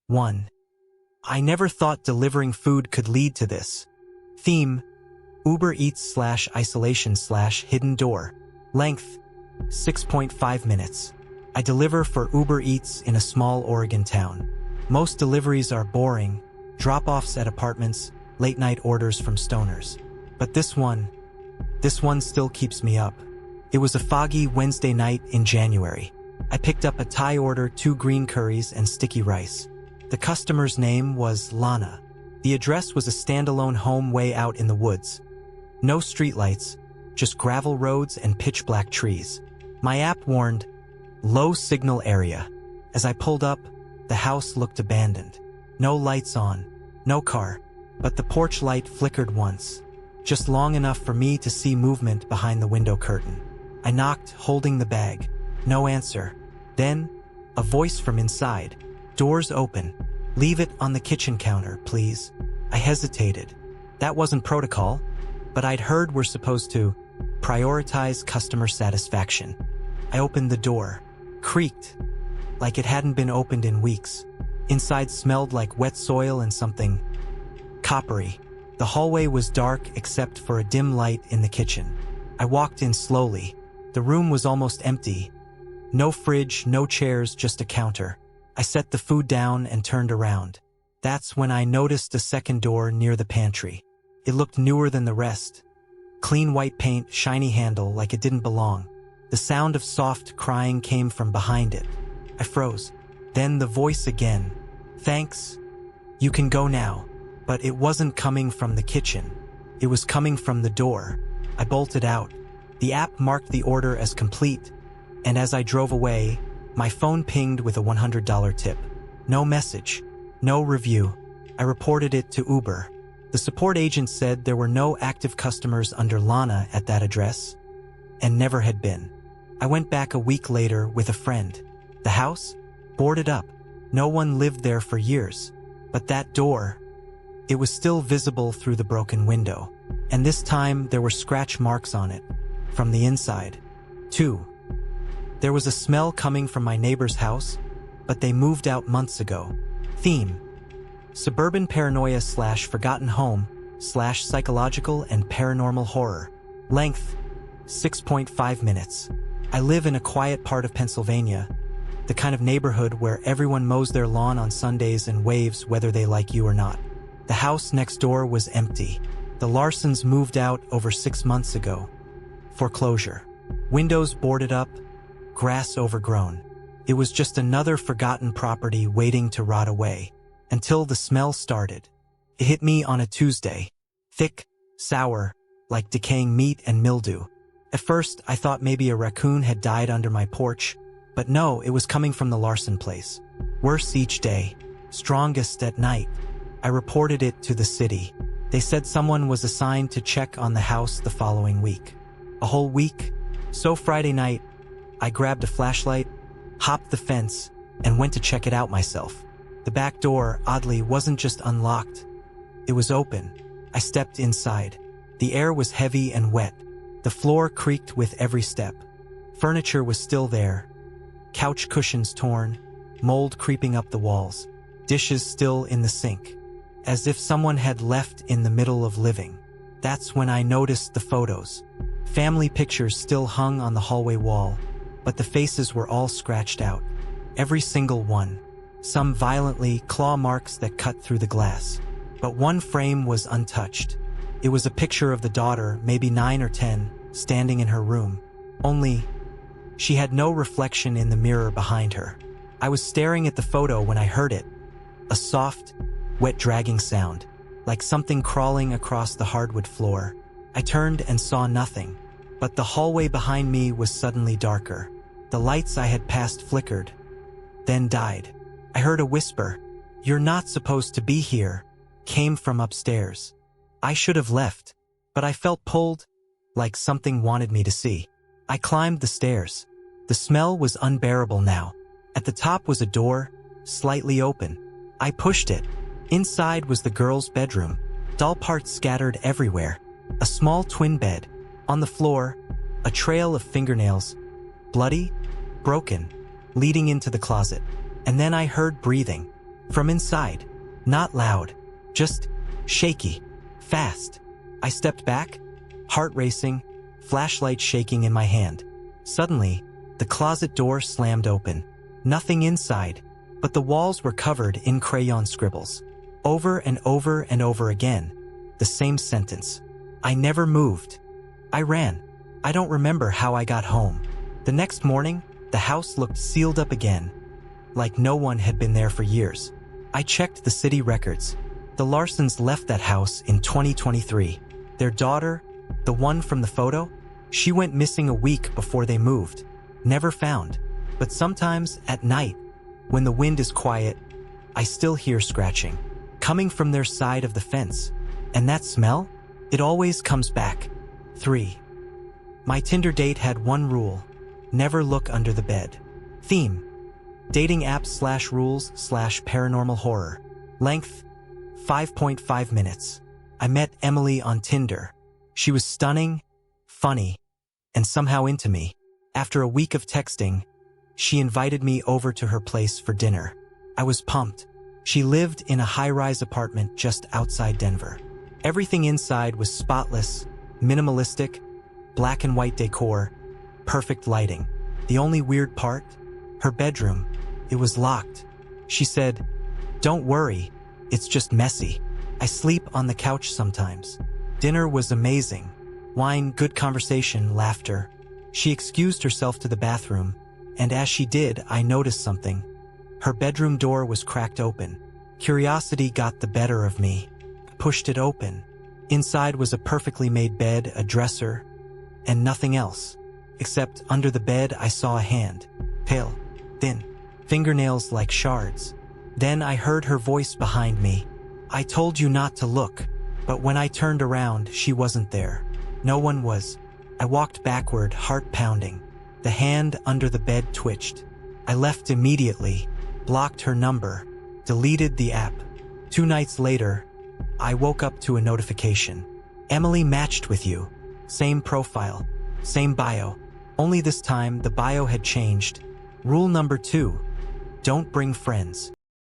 1. I never thought delivering food could lead to this. Theme: Uber Eats/isolation/hidden door. Length: 6.5 minutes. I deliver for Uber Eats in a small Oregon town. Most deliveries are boring, drop-offs at apartments, late-night orders from stoners. But this one still keeps me up. It was a foggy Wednesday night in January. I picked up a Thai order, 2 green curries and sticky rice. The customer's name was Lana. The address was a standalone home way out in the woods. No streetlights, just gravel roads and pitch-black trees. My app warned, low signal area. As I pulled up, the house looked abandoned. No lights on, no car, but the porch light flickered once, just long enough for me to see movement behind the window curtain. I knocked, holding the bag. No answer. Then, a voice from inside. Doors open. Leave it on the kitchen counter, please. I hesitated. That wasn't protocol, but I'd heard we're supposed to prioritize customer satisfaction. I opened the door. Creaked, like it hadn't been opened in weeks. Inside smelled like wet soil and something coppery. The hallway was dark except for a dim light in the kitchen. I walked in slowly. The room was almost empty. No fridge, no chairs, just a counter. I set the food down and turned around. That's when I noticed a second door near the pantry. It looked newer than the rest. Clean white paint, shiny handle, like it didn't belong. The sound of soft crying came from behind it. I froze. Then the voice again. Thanks. You can go now. But it wasn't coming from the kitchen. It was coming from the door. I bolted out. The app marked the order as complete, and as I drove away, my phone pinged with a $100 tip. No message. No review. I reported it to Uber. The support agent said there were no active customers under Lana at that address, and never had been. I went back a week later with a friend. The house? Boarded up. No one lived there for years. But that door, it was still visible through the broken window. And this time there were scratch marks on it, from the inside. 2. There was a smell coming from my neighbor's house, but they moved out months ago. Theme: suburban paranoia/forgotten home/psychological and paranormal horror. Length: 6.5 minutes. I live in a quiet part of Pennsylvania, the kind of neighborhood where everyone mows their lawn on Sundays and waves whether they like you or not. The house next door was empty. The Larsons moved out over 6 months ago. Foreclosure. Windows boarded up, grass overgrown. It was just another forgotten property waiting to rot away. Until the smell started. It hit me on a Tuesday. Thick, sour, like decaying meat and mildew. At first, I thought maybe a raccoon had died under my porch, but no, it was coming from the Larson place. Worse each day. Strongest at night. I reported it to the city. They said someone was assigned to check on the house the following week. A whole week? So Friday night, I grabbed a flashlight, hopped the fence, and went to check it out myself. The back door, oddly, wasn't just unlocked. It was open. I stepped inside. The air was heavy and wet. The floor creaked with every step. Furniture was still there. Couch cushions torn, mold creeping up the walls, dishes still in the sink, as if someone had left in the middle of living. That's when I noticed the photos. Family pictures still hung on the hallway wall, but the faces were all scratched out. Every single one. Some violently, claw marks that cut through the glass. But one frame was untouched. It was a picture of the daughter, maybe 9 or 10, standing in her room. Only, she had no reflection in the mirror behind her. I was staring at the photo when I heard it. A soft, wet dragging sound, like something crawling across the hardwood floor. I turned and saw nothing, but the hallway behind me was suddenly darker. The lights I had passed flickered, then died. I heard a whisper, "You're not supposed to be here," came from upstairs. I should have left, but I felt pulled, like something wanted me to see. I climbed the stairs. The smell was unbearable now. At the top was a door, slightly open. I pushed it. Inside was the girl's bedroom, doll parts scattered everywhere. A small twin bed. On the floor, a trail of fingernails, bloody, broken, leading into the closet. And then I heard breathing. From inside. Not loud. Just shaky. Fast. I stepped back, heart racing, flashlight shaking in my hand. Suddenly, the closet door slammed open. Nothing inside, but the walls were covered in crayon scribbles. Over and over and over again. The same sentence. I never moved. I ran. I don't remember how I got home. The next morning, the house looked sealed up again, like no one had been there for years. I checked the city records. The Larsons left that house in 2023. Their daughter, the one from the photo, she went missing a week before they moved. Never found. But sometimes, at night, when the wind is quiet, I still hear scratching, coming from their side of the fence. And that smell? It always comes back. 3. My Tinder date had one rule: never look under the bed. Theme: dating apps / rules / paranormal horror. Length: 5.5 minutes. I met Emily on Tinder. She was stunning, funny, and somehow into me. After a week of texting, she invited me over to her place for dinner. I was pumped. She lived in a high-rise apartment just outside Denver. Everything inside was spotless, minimalistic, black and white decor, perfect lighting. The only weird part? Her bedroom. It was locked. She said, "Don't worry, it's just messy. I sleep on the couch sometimes." Dinner was amazing. Wine, good conversation, laughter. She excused herself to the bathroom, and as she did, I noticed something. Her bedroom door was cracked open. Curiosity got the better of me. Pushed it open. Inside was a perfectly made bed, a dresser, and nothing else. Except under the bed I saw a hand. Pale, thin, fingernails like shards. Then I heard her voice behind me. "I told you not to look." But when I turned around, she wasn't there. No one was. I walked backward, heart pounding. The hand under the bed twitched. I left immediately, blocked her number, deleted the app. 2 nights later, I woke up to a notification. "Emily matched with you." Same profile, same bio. Only this time, the bio had changed. Rule number 2, don't bring friends.